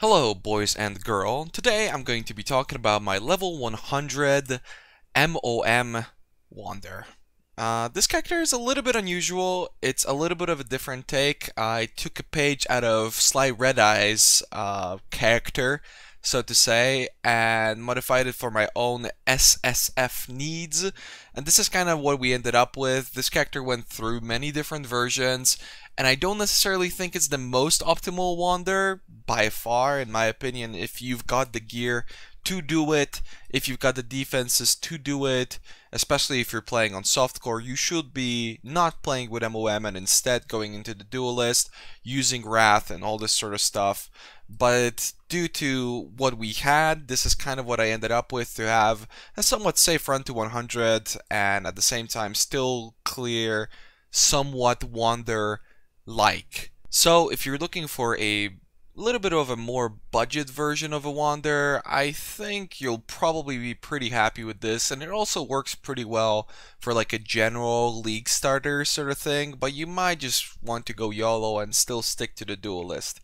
Hello boys and girl, today I'm going to be talking about my level 100 MOM Wander. This character is a little bit unusual, it's a little bit of a different take. I took a page out of Slightredeye's character, so to say, and modified it for my own SSF needs. And this is kind of what we ended up with. This character went through many different versions, and I don't necessarily think it's the most optimal Wander by far, in my opinion. If you've got the gear to do it, if you've got the defenses to do it, especially if you're playing on softcore, you should be not playing with MOM and instead going into the duelist, using Wrath and all this sort of stuff. But due to what we had, this is kind of what I ended up with, to have a somewhat safe run to 100 and at the same time still clear somewhat Wander-like. So if you're looking for a little bit of a more budget version of a Wander, I think you'll probably be pretty happy with this, and it also works pretty well for like a general league starter sort of thing, but you might just want to go YOLO and still stick to the duelist.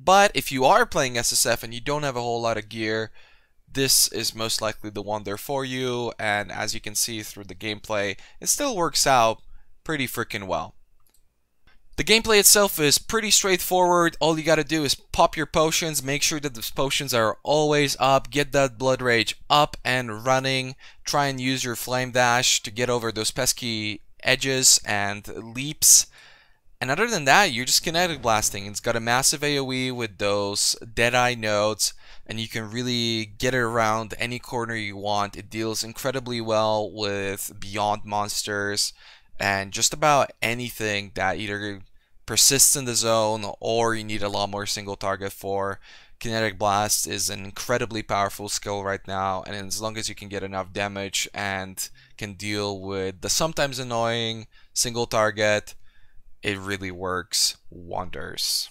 But if you are playing SSF and you don't have a whole lot of gear, this is most likely the Wander for you, and as you can see through the gameplay, it still works out pretty freaking well. The gameplay itself is pretty straightforward. All you gotta do is pop your potions, make sure that those potions are always up, get that blood rage up and running, try and use your flame dash to get over those pesky edges and leaps. And other than that, you're just kinetic blasting. It's got a massive AoE with those Deadeye nodes, and you can really get it around any corner you want. It deals incredibly well with beyond monsters and just about anything that either persists in the zone or you need a lot more single target for. Kinetic Blast is an incredibly powerful skill right now, and as long as you can get enough damage and can deal with the sometimes annoying single target, it really works wonders.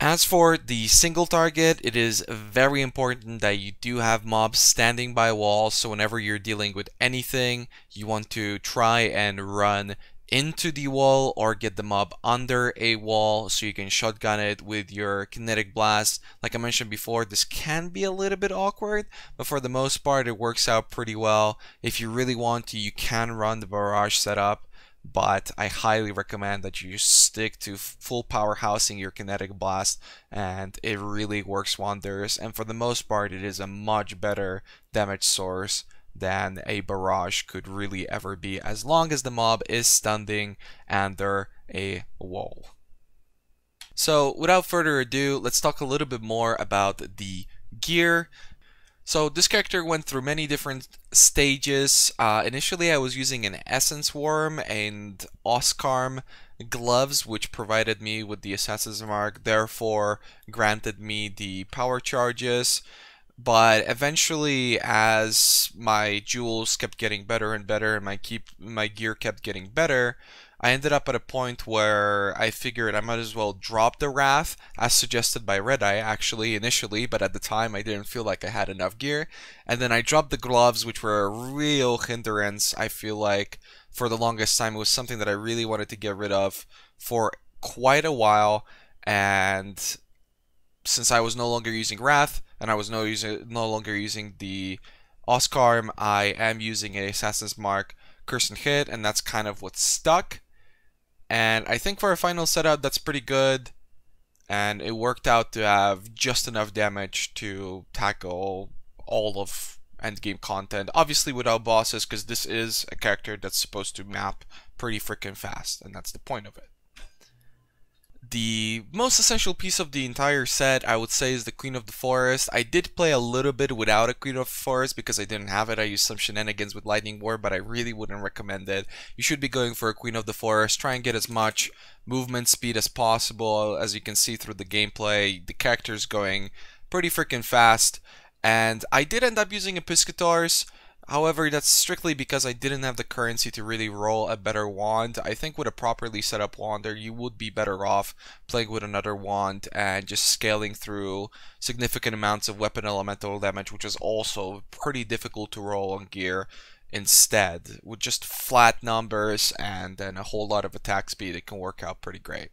As for the single target, it is very important that you do have mobs standing by walls, so whenever you're dealing with anything, you want to try and run into the wall or get the mob under a wall so you can shotgun it with your kinetic blast. Like I mentioned before, this can be a little bit awkward, but for the most part it works out pretty well. If you really want to, you can run the barrage setup, but I highly recommend that you stick to full powerhousing your kinetic blast, and it really works wonders. And for the most part, it is a much better damage source than a barrage could really ever be, as long as the mob is standing under a wall. So without further ado, let's talk a little bit more about the gear. So this character went through many different stages. Initially I was using an Essence Worm and Oscarm gloves, which provided me with the Assassin's Mark, therefore granted me the power charges. But eventually, as my jewels kept getting better and better and my gear kept getting better, I ended up at a point where I figured I might as well drop the Wrath, as suggested by Redeye actually initially, but at the time I didn't feel like I had enough gear. And then I dropped the gloves, which were a real hindrance. I feel like for the longest time it was something that I really wanted to get rid of for quite a while, and since I was no longer using Wrath and I was no longer using the Oscarm, I am using a Assassin's Mark Curse and Hit, and that's kind of what stuck. And I think for a final setup, that's pretty good. And it worked out to have just enough damage to tackle all of endgame content. Obviously without bosses, because this is a character that's supposed to map pretty freaking fast, and that's the point of it. The most essential piece of the entire set, I would say, is the Queen of the Forest. I did play a little bit without a Queen of the Forest because I didn't have it. I used some shenanigans with Lightning Ward, but I really wouldn't recommend it. You should be going for a Queen of the Forest. Try and get as much movement speed as possible. As you can see through the gameplay, the character's going pretty freaking fast. And I did end up using a Piscator's. However, that's strictly because I didn't have the currency to really roll a better wand. I think with a properly set up Wander, you would be better off playing with another wand and just scaling through significant amounts of weapon elemental damage, which is also pretty difficult to roll on gear. Instead, with just flat numbers and then a whole lot of attack speed, it can work out pretty great.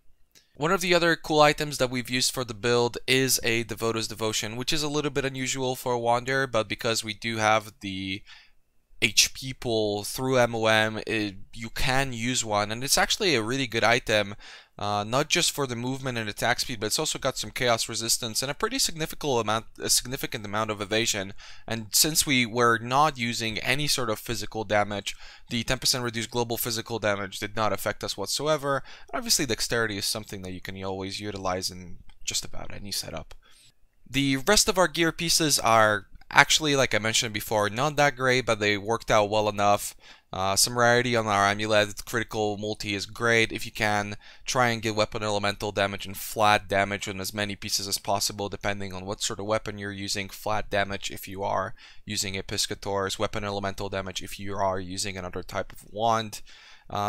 One of the other cool items that we've used for the build is a Devoto's Devotion, which is a little bit unusual for a Wanderer, but because we do have the HP pull through MOM, you can use one, and it's actually a really good item, not just for the movement and attack speed, but it's also got some chaos resistance and a pretty significant amount of evasion. And since we were not using any sort of physical damage, the 10% reduced global physical damage did not affect us whatsoever. Obviously, dexterity is something that you can always utilize in just about any setup. The rest of our gear pieces are actually, like I mentioned before, not that great, but they worked out well enough. Some rarity on our amulet. Critical multi is great. If you can, try and get weapon elemental damage and flat damage on as many pieces as possible, depending on what sort of weapon you're using. Flat damage if you are using a Piscator's, weapon elemental damage if you are using another type of wand.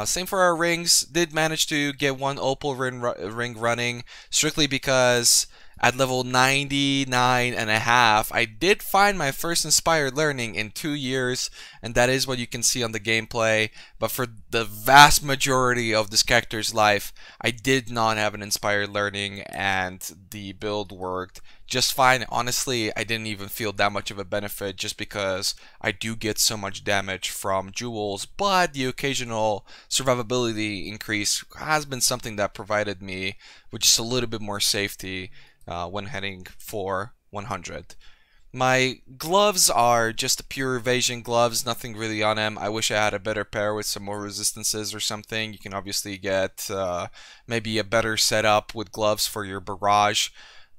Same for our rings. Did manage to get one opal ring running, strictly because at level 99.5, I did find my first inspired learning in 2 years, and that is what you can see on the gameplay. But for the vast majority of this character's life, I did not have an inspired learning, and the build worked just fine. Honestly, I didn't even feel that much of a benefit just because I do get so much damage from jewels, but the occasional survivability increase has been something that provided me with just a little bit more safety when heading for 100. My gloves are just pure evasion gloves, nothing really on them. I wish I had a better pair with some more resistances or something. You can obviously get maybe a better setup with gloves for your barrage.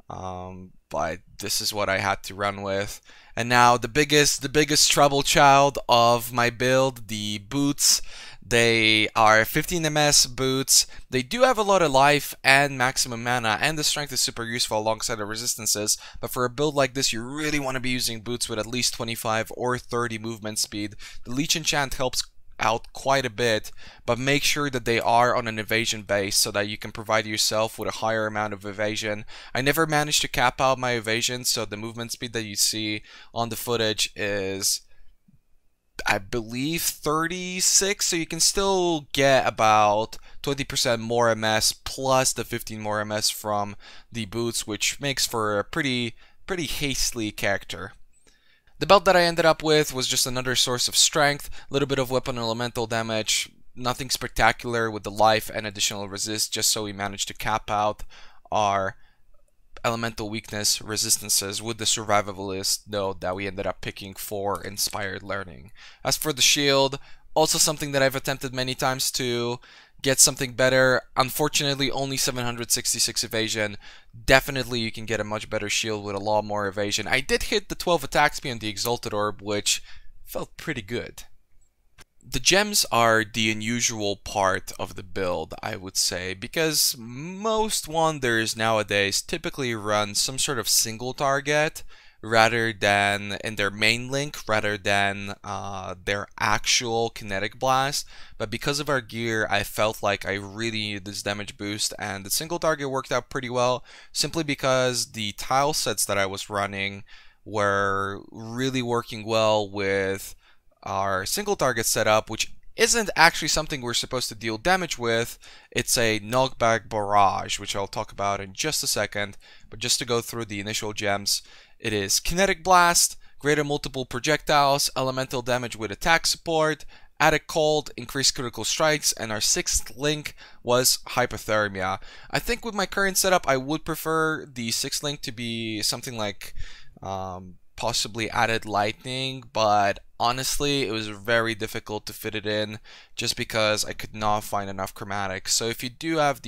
But this is what I had to run with. And now the biggest trouble child of my build, the boots. They are 15 MS boots. They do have a lot of life and maximum mana, and the strength is super useful alongside the resistances. But for a build like this, you really want to be using boots with at least 25 or 30 movement speed. The Leech Enchant helps out quite a bit, but make sure that they are on an evasion base so that you can provide yourself with a higher amount of evasion. I never managed to cap out my evasion, so the movement speed that you see on the footage is, I believe, 36, so you can still get about 20% more MS plus the 15 more MS from the boots, which makes for a pretty hastily character. The belt that I ended up with was just another source of strength, a little bit of weapon elemental damage, nothing spectacular with the life and additional resist, just so we managed to cap out our elemental weakness resistances with the survivalist node that we ended up picking for inspired learning. As for the shield, also something that I've attempted many times to get something better. Unfortunately, only 766 evasion. Definitely you can get a much better shield with a lot more evasion. I did hit the 12 attack speed on the Exalted Orb, which felt pretty good. The gems are the unusual part of the build, I would say, because most wanders nowadays typically run some sort of single target rather than in their main link, rather than their actual Kinetic Blast. But because of our gear, I felt like I really needed this damage boost, and the single target worked out pretty well, simply because the tile sets that I was running were really working well with our single target setup, which isn't actually something we're supposed to deal damage with. It's a knockback barrage, which I'll talk about in just a second. But just to go through the initial gems, it is Kinetic Blast, greater multiple projectiles, elemental damage with attack support, added cold, increased critical strikes, and our 6th link was Hypothermia. I think with my current setup, I would prefer the 6th link to be something like possibly added lightning, but honestly it was very difficult to fit it in just because I could not find enough chromatics. So if you do have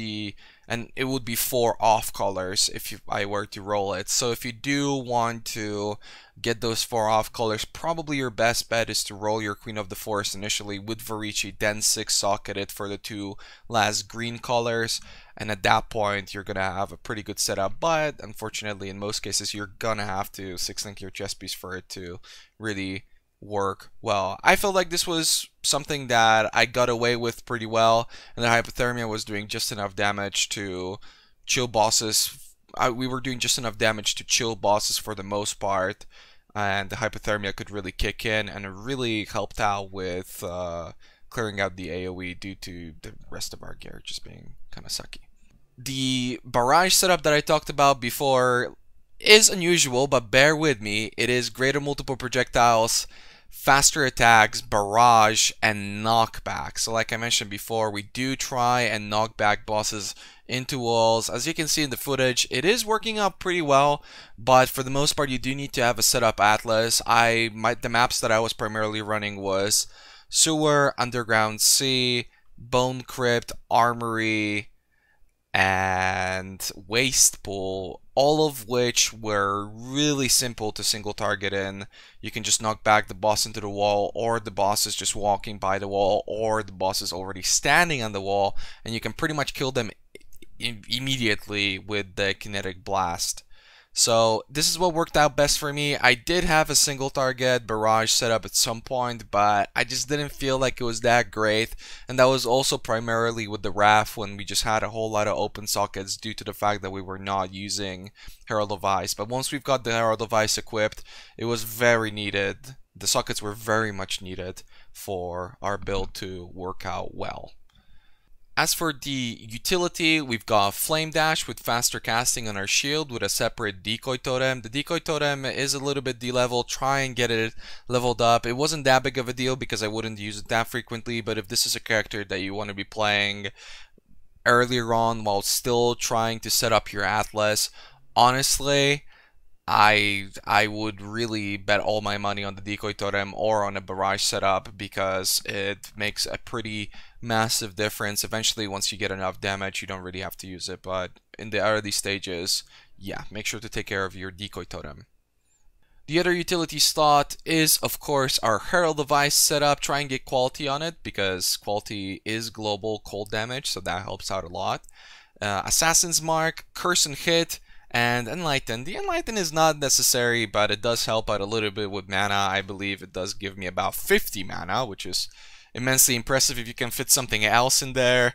and it would be 4 off colors if I were to roll it. So if you do want to get those 4 off colors, probably your best bet is to roll your Queen of the Forest initially with Varici, then 6 socket it for the 2 last green colors, and at that point you're gonna have a pretty good setup. But unfortunately, in most cases, you're gonna have to 6-link your chess piece for it to really work well. I felt like this was something that I got away with pretty well, and the Hypothermia was doing just enough damage to chill bosses. We were doing just enough damage to chill bosses for the most part, and the Hypothermia could really kick in, and it really helped out with clearing out the AoE due to the rest of our gear just being kind of sucky. The barrage setup that I talked about before is unusual, but bear with me. It is greater multiple projectiles, faster attacks, barrage, and knockback. So like I mentioned before, we do try and knock back bosses into walls. As you can see in the footage, it is working out pretty well, but for the most part you do need to have a setup atlas. The maps that I was primarily running was Sewer, Underground Sea, Bone Crypt, Armory, and Waste Pool, all of which were really simple to single target in. You can just knock back the boss into the wall, or the boss is just walking by the wall, or the boss is already standing on the wall, and you can pretty much kill them immediately with the Kinetic Blast. So this is what worked out best for me. I did have a single target barrage set up at some point, but I just didn't feel like it was that great. And that was also primarily with the RAF, when we just had a whole lot of open sockets due to the fact that we were not using Herald of Ice. But once we've got the Herald of Ice equipped, it was very needed. The sockets were very much needed for our build to work out well. As for the utility, we've got Flame Dash with faster casting on our shield with a separate decoy totem. The decoy totem is a little bit de-leveled. Try and get it leveled up. It wasn't that big of a deal because I wouldn't use it that frequently, but if this is a character that you want to be playing earlier on while still trying to set up your atlas, honestly, I would really bet all my money on the decoy totem or on a barrage setup, because it makes a pretty massive difference. Eventually, once you get enough damage, you don't really have to use it, but in the early stages, yeah, make sure to take care of your decoy totem. The other utility slot is, of course, our Herald of Ice setup. Try and get quality on it, because quality is global cold damage, so that helps out a lot. Assassin's Mark, Curse and Hit, and Enlighten. The Enlighten is not necessary, but it does help out a little bit with mana. I believe it does give me about 50 mana, which is immensely impressive. If you can fit something else in there,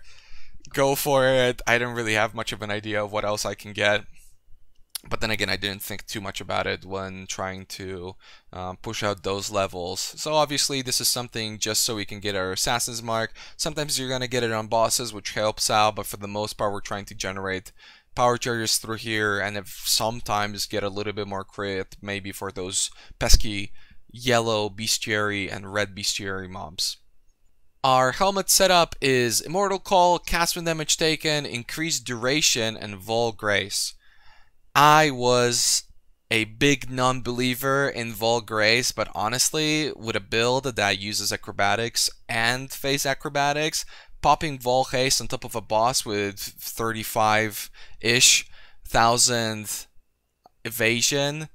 go for it. I don't really have much of an idea of what else I can get. But then again, I didn't think too much about it when trying to push out those levels. So obviously this is something just so we can get our Assassin's Mark. Sometimes you're going to get it on bosses, which helps out, but for the most part we're trying to generate power charges through here, and if sometimes get a little bit more crit, maybe for those pesky yellow Bestiary and red Bestiary mobs. Our helmet setup is Immortal Call, cast when damage taken, increased duration, and Vol Grace. I was a big non-believer in Vol Grace, but honestly, with a build that uses acrobatics and phase acrobatics, popping Vol Haste on top of a boss with 35-ish thousand evasion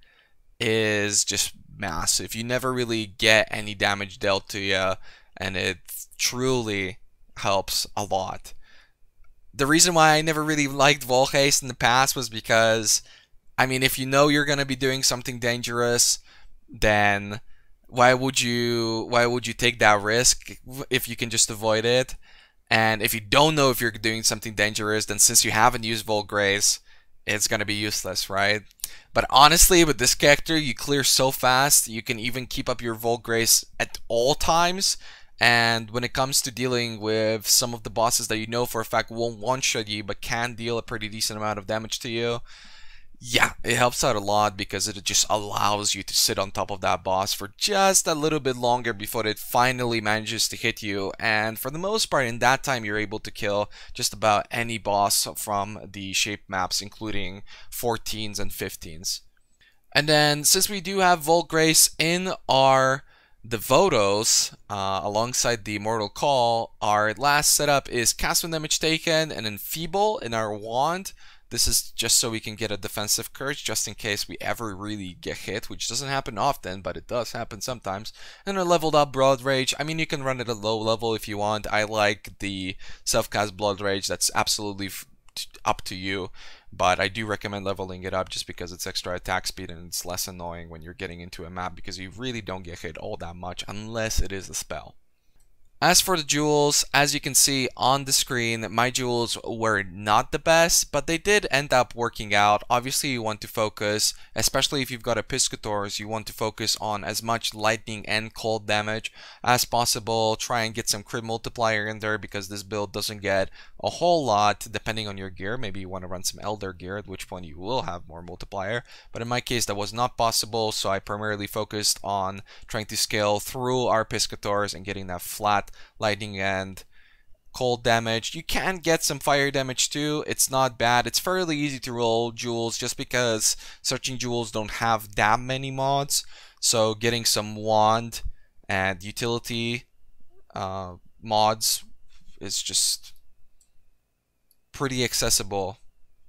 is just massive. You never really get any damage dealt to you, and it truly helps a lot. The reason why I never really liked Vol Haste in the past was because, I mean, if you know you're going to be doing something dangerous, then why would you take that risk if you can just avoid it? And if you don't know if you're doing something dangerous, then since you haven't used Vol Grace, it's going to be useless, right? But honestly, with this character, you clear so fast, you can even keep up your Vol Grace at all times. And when it comes to dealing with some of the bosses that you know for a fact won't one-shot you, but can deal a pretty decent amount of damage to you, yeah, it helps out a lot, because it just allows you to sit on top of that boss for just a little bit longer before it finally manages to hit you. And for the most part, in that time, you're able to kill just about any boss from the shape maps, including 14s and 15s. And then, since we do have Vol Grace in our Devotos, alongside the Immortal Call, our last setup is cast when damage taken and Enfeeble in our wand. This is just so we can get a defensive courage, just in case we ever really get hit, which doesn't happen often, but it does happen sometimes. And a leveled up Blood Rage. I mean, you can run it at low level if you want. I like the self-cast Blood Rage. That's absolutely up to you, but I do recommend leveling it up just because it's extra attack speed and it's less annoying when you're getting into a map, because you really don't get hit all that much unless it is a spell. As for the jewels, as you can see on the screen, my jewels were not the best, but they did end up working out. Obviously, you want to focus, especially if you've got a Piscator, you want to focus on as much lightning and cold damage as possible. Try and get some crit multiplier in there because this build doesn't get a whole lot depending on your gear. Maybe you want to run some Elder gear, at which point you will have more multiplier. But in my case, that was not possible, so I primarily focused on trying to scale through our Piscators and getting that flat lightning and cold damage. You can get some fire damage too. It's not bad. It's fairly easy to roll jewels just because searching jewels don't have that many mods. So getting some wand and utility mods is just pretty accessible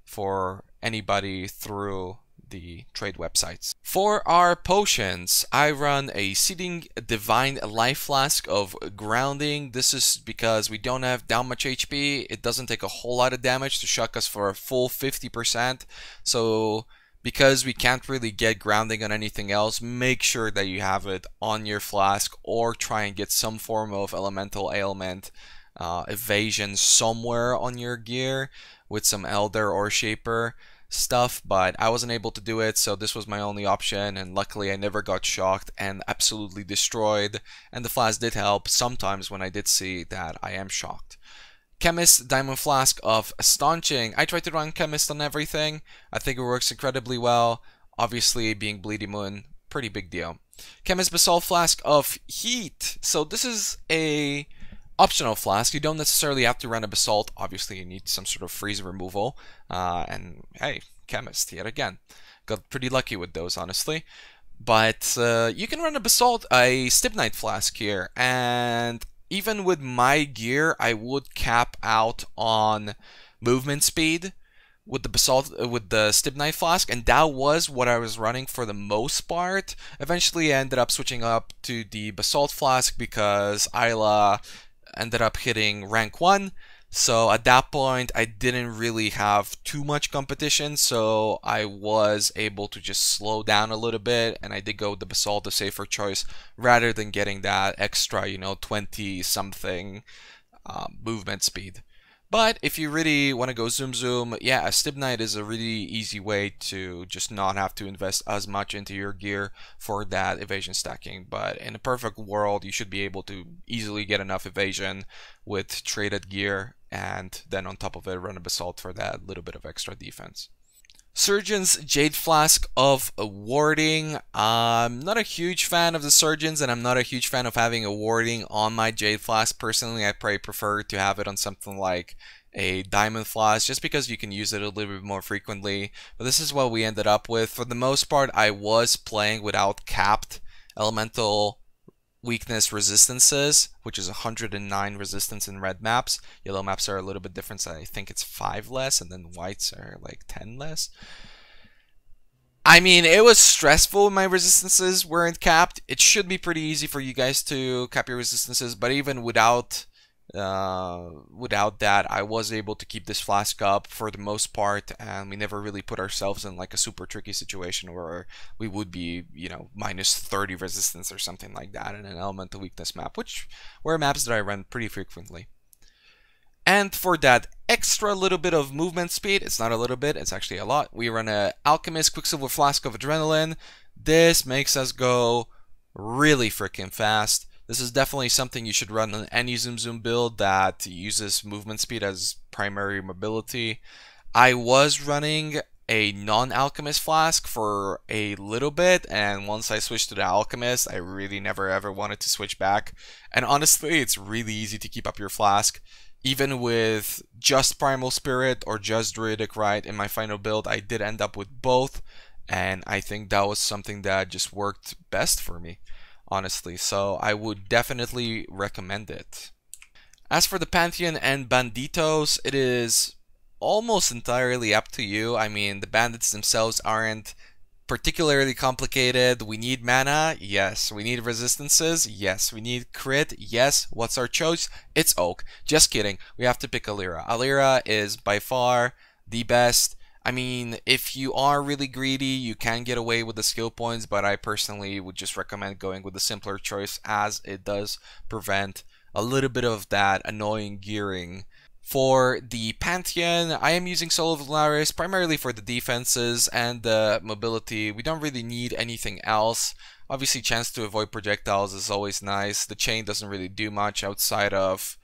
for anybody through the trade websites. For our potions, I run a Seeding Divine Life Flask of Grounding. This is because we don't have that much HP. It doesn't take a whole lot of damage to shock us for a full 50%. So because we can't really get grounding on anything else, make sure that you have it on your flask or try and get some form of elemental ailment evasion somewhere on your gear with some Elder or Shaper stuff, but I wasn't able to do it, so this was my only option, and luckily I never got shocked and absolutely destroyed, and the flask did help sometimes when I did see that I am shocked. Chemist Diamond Flask of Staunching. I try to run Chemist on everything. I think it works incredibly well. Obviously, being Bleedy Moon, pretty big deal. Chemist Basalt Flask of Heat. So this is a optional flask. You don't necessarily have to run a Basalt. Obviously, you need some sort of freeze removal. And hey, Chemist, yet again. Got pretty lucky with those, honestly. But you can run a Basalt, a Stibnite Flask here. And even with my gear, I would cap out on movement speed with the Basalt, with the Stibnite Flask, and that was what I was running for the most part. Eventually, I ended up switching up to the Basalt Flask because Isla ended up hitting rank 1. So at that point, I didn't really have too much competition, so I was able to just slow down a little bit, and I did go with the Basalt, the safer choice, rather than getting that extra, 20-something movement speed. But if you really want to go zoom, yeah, a Stibnite is a really easy way to just not have to invest as much into your gear for that evasion stacking. But in a perfect world, you should be able to easily get enough evasion with traded gear, and then on top of it, run a Basalt for that little bit of extra defense. Surgeon's Jade Flask of Warding. I'm not a huge fan of the Surgeons, and I'm not a huge fan of having a warding on my Jade Flask. Personally, I probably prefer to have it on something like a Diamond Flask, just because you can use it a little bit more frequently. But this is what we ended up with. For the most part, I was playing without capped elemental weakness resistances, which is 109 resistance in red maps. Yellow maps are a little bit different, so I think it's 5 less, and then whites are like 10 less. I mean, it was stressful when my resistances weren't capped. It should be pretty easy for you guys to cap your resistances, but even without that, I was able to keep this flask up for the most part, and we never really put ourselves in like a super tricky situation where we would be, minus 30 resistance or something like that in an elemental weakness map, which were maps that I run pretty frequently. And for that extra little bit of movement speed, it's not a little bit, it's actually a lot, we run a Alchemist Quicksilver Flask of Adrenaline. This makes us go really freaking fast. This is definitely something you should run on any Zoom build that uses movement speed as primary mobility. I was running a non-Alchemist Flask for a little bit, and once I switched to the Alchemist, I really never ever wanted to switch back. And honestly, it's really easy to keep up your Flask. Even with just Primal Spirit or just Druidic Rite in my final build, I did end up with both, and I think that was something that just worked best for me, honestly, so I would definitely recommend it. As for the Pantheon and Banditos, it is almost entirely up to you. I mean, the bandits themselves aren't particularly complicated. We need mana, yes. We need resistances, yes. We need crit, yes. What's our choice? It's Oak. Just kidding. We have to pick Alira. Alira is by far the best. I mean, if you are really greedy, you can get away with the skill points, but I personally would just recommend going with the simpler choice, as it does prevent a little bit of that annoying gearing. For the Pantheon, I am using Solo Valaris primarily for the defenses and the mobility. We don't really need anything else. Obviously, chance to avoid projectiles is always nice. The chain doesn't really do much outside of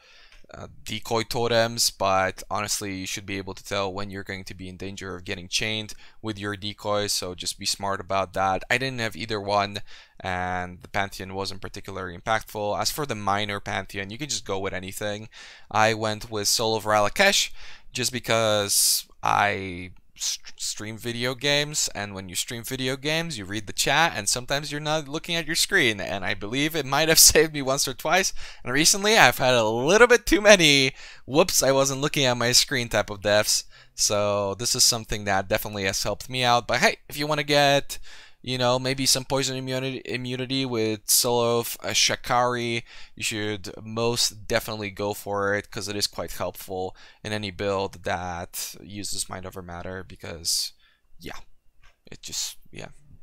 decoy totems, but honestly you should be able to tell when you're going to be in danger of getting chained with your decoys, so just be smart about that. I didn't have either one, and the Pantheon wasn't particularly impactful. As for the minor Pantheon, you can just go with anything. I went with Soul of Ralakesh just because I stream video games, and when you stream video games you read the chat and sometimes you're not looking at your screen, and I believe it might have saved me once or twice, and recently I've had a little bit too many whoops I wasn't looking at my screen type of deaths, so this is something that definitely has helped me out. But hey, if you want to get, you know, maybe some poison immunity with Soul of Shakari, you should most definitely go for it, because it is quite helpful in any build that uses Mind Over Matter, because yeah,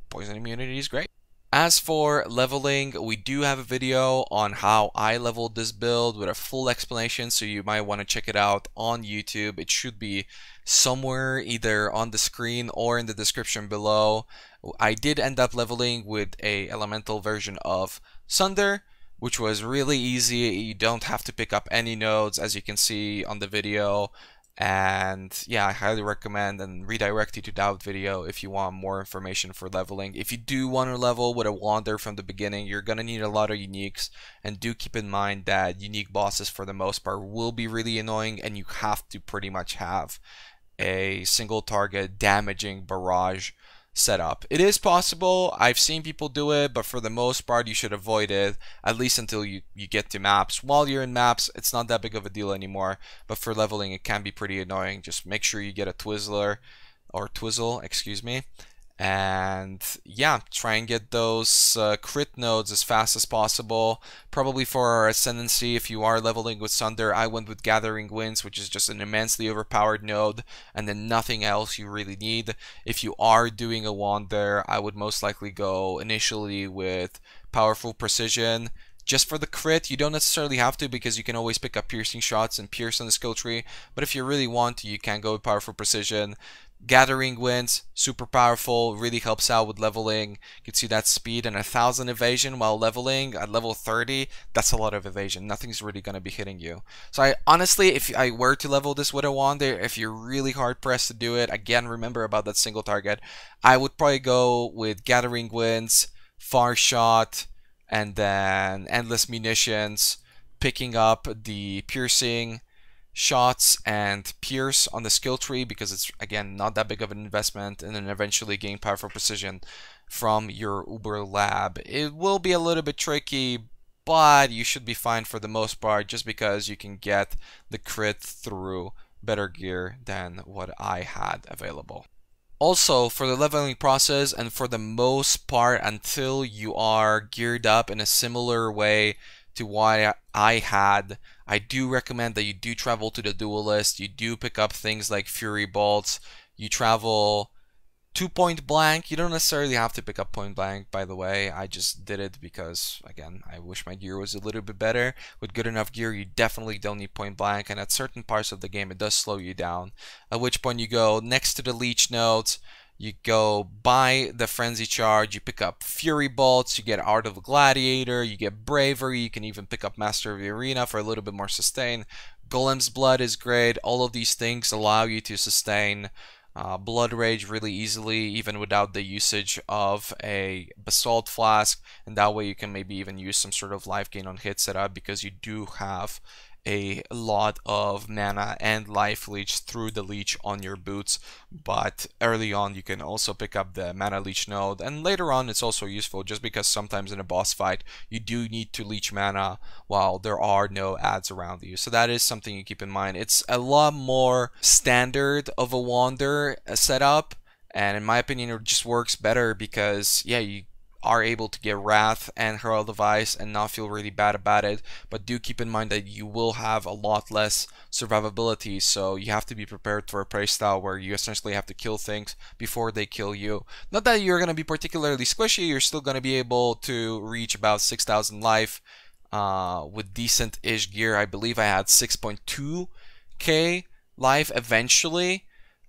poison immunity is great. As for leveling, we do have a video on how I leveled this build with a full explanation, so you might want to check it out on YouTube. It should be somewhere either on the screen or in the description below. I did end up leveling with a elemental version of Sunder, which was really easy. You don't have to pick up any nodes, as you can see on the video. And yeah, I highly recommend and redirect you to that video if you want more information for leveling. If you do want to level with a Wander from the beginning, you're going to need a lot of uniques, and do keep in mind that unique bosses for the most part will be really annoying, and you have to pretty much have a single target damaging barrage setup. It is possible, I've seen people do it, but for the most part you should avoid it, at least until you get to maps. While you're in maps, it's not that big of a deal anymore, but for leveling it can be pretty annoying. Just make sure you get a Twizzler, or Twizzle, excuse me, and yeah, try and get those crit nodes as fast as possible. Probably for our Ascendancy, if you are leveling with Sunder, I went with Gathering Winds, which is just an immensely overpowered node, and then nothing else you really need. If you are doing a Wander, I would most likely go initially with Powerful Precision. Just for the crit, you don't necessarily have to, because you can always pick up piercing shots and pierce on the skill tree, but if you really want to, you can go with Powerful Precision. Gathering Winds, super powerful, really helps out with leveling. You can see that speed and 1000 evasion while leveling at level 30. That's a lot of evasion. Nothing's really going to be hitting you. So I honestly, if I were to level this with a Wander, if you're really hard pressed to do it, again, remember about that single target, I would probably go with Gathering Winds, Far Shot, and then Endless Munitions, picking up the piercing shots and pierce on the skill tree, because it's again not that big of an investment, and then eventually gain Powerful Precision from your Uber lab. It will be a little bit tricky, but you should be fine for the most part, just because you can get the crit through better gear than what I had available. Also, for the leveling process, and for the most part until you are geared up in a similar way to what I had, I do recommend that you do travel to the duelist. You do pick up things like Fury Bolts. You travel to Point Blank. You don't necessarily have to pick up Point Blank, by the way. I just did it because, again, I wish my gear was a little bit better. With good enough gear, you definitely don't need Point Blank, and at certain parts of the game, it does slow you down. At which point you go next to the leech nodes. You go buy the Frenzy Charge, you pick up Fury Bolts, you get Art of a Gladiator, you get Bravery, you can even pick up Master of the Arena for a little bit more sustain. Golem's Blood is great. All of these things allow you to sustain Blood Rage really easily, even without the usage of a Basalt Flask, and that way you can maybe even use some sort of life gain on hit setup, because you do have a lot of mana and life leech through the leech on your boots. But early on you can also pick up the mana leech node, and later on it's also useful, just because sometimes in a boss fight you do need to leech mana while there are no adds around you. So that is something you keep in mind. It's a lot more standard of a Wander setup, and in my opinion it just works better, because yeah, you are able to get Wrath and Herald of Ice and not feel really bad about it. But do keep in mind that you will have a lot less survivability, so you have to be prepared for a playstyle where you essentially have to kill things before they kill you. Not that you're going to be particularly squishy, you're still going to be able to reach about 6,000 life with decent-ish gear. I believe I had 6.2k life eventually,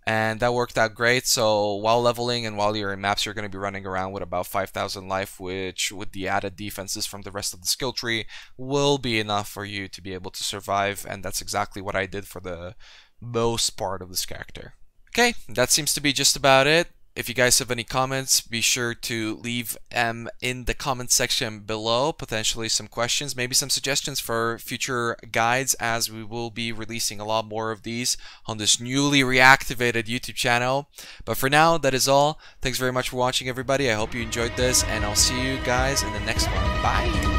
and that worked out great. So while leveling and while you're in maps, you're going to be running around with about 5,000 life, which with the added defenses from the rest of the skill tree will be enough for you to be able to survive, and that's exactly what I did for the most part of this character. Okay, that seems to be just about it. If you guys have any comments, be sure to leave them in the comment section below. Potentially some questions, maybe some suggestions for future guides, as we will be releasing a lot more of these on this newly reactivated YouTube channel. But for now, that is all. Thanks very much for watching, everybody. I hope you enjoyed this, and I'll see you guys in the next one. Bye!